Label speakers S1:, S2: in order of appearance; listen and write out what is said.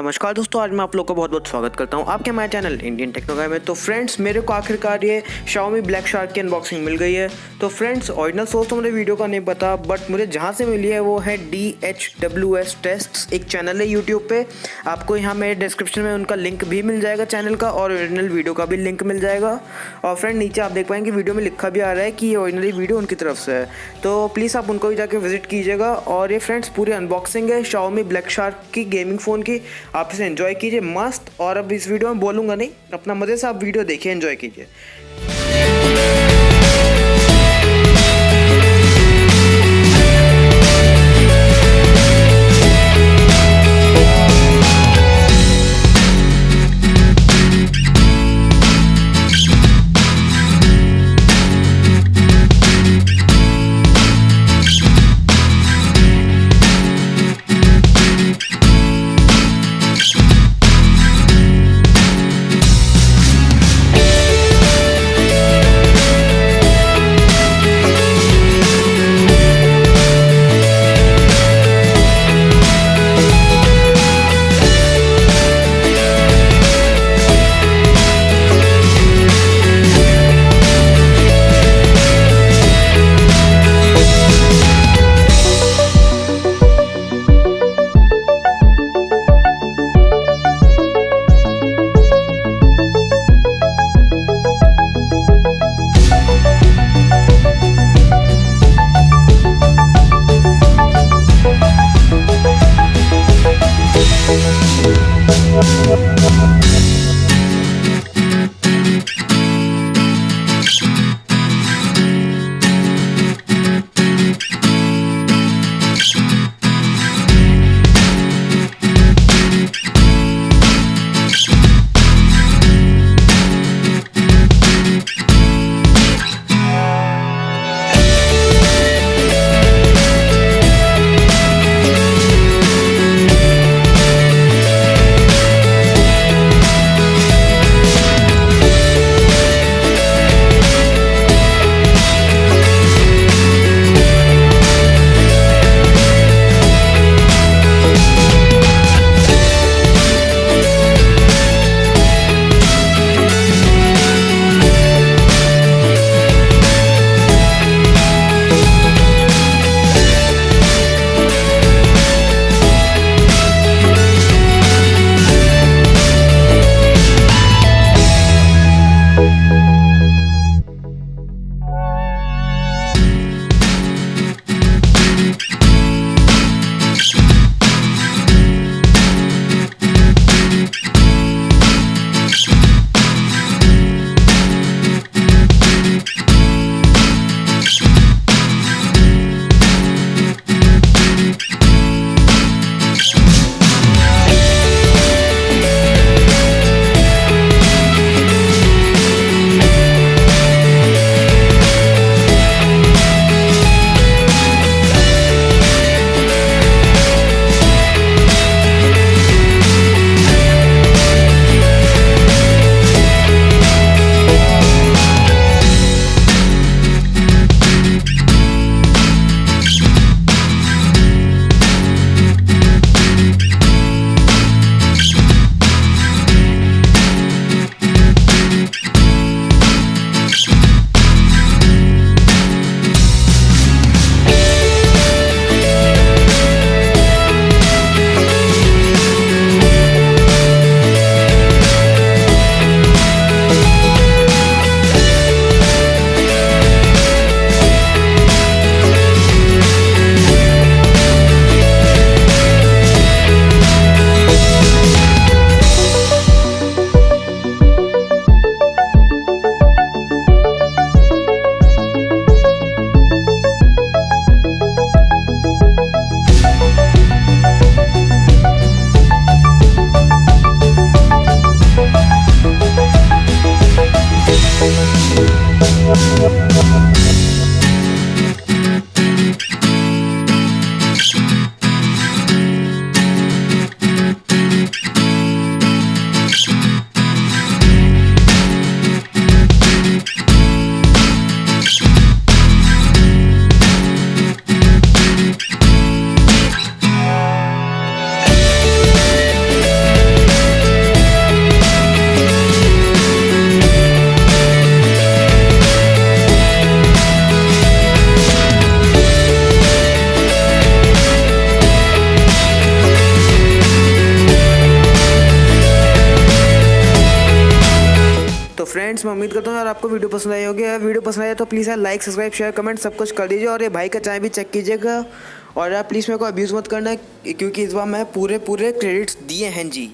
S1: नमस्कार दोस्तों, आज मैं आप लोग का बहुत बहुत स्वागत करता हूं आपके हमारे चैनल इंडियन टेक्नो गाय में। तो फ्रेंड्स, मेरे को आखिरकार ये Xiaomi BlackShark की अनबॉक्सिंग मिल गई है। तो फ्रेंड्स, ओरिजिनल सोर्स तो मुझे वीडियो का नहीं पता, बट मुझे जहां से मिली है वो है DHWS टेस्ट्स, एक चैनल है यूट्यूब पे। आपको यहाँ मेरे डिस्क्रिप्शन में उनका लिंक भी मिल जाएगा चैनल का, और ओरिजिनल वीडियो का भी लिंक मिल जाएगा। और फ्रेंड, नीचे आप देख पाएंगे वीडियो में लिखा भी आ रहा है कि ये ओरिजिनली वीडियो उनकी तरफ से है। तो प्लीज़ आप उनको भी जाके विजिट कीजिएगा। और ये फ्रेंड्स पूरी अनबॉक्सिंग है Xiaomi BlackShark की गेमिंग फ़ोन की। आप इसे एंजॉय कीजिए मस्त। और अब इस वीडियो में बोलूँगा नहीं, अपना मज़े से आप वीडियो देखिए, एंजॉय कीजिए। फ्रेंड्स मैं उम्मीद करता हूँ यार आपको वीडियो पसंद आई होगी। अगर वीडियो पसंद आया तो प्लीज़ यार लाइक सब्सक्राइब शेयर कमेंट सब कुछ कर दीजिए, और ये भाई का चाय भी चेक कीजिएगा। और यार प्लीज़ मेरे को अब्यूज़ मत करना, क्योंकि इस बार मैं पूरे क्रेडिट्स दिए हैं जी।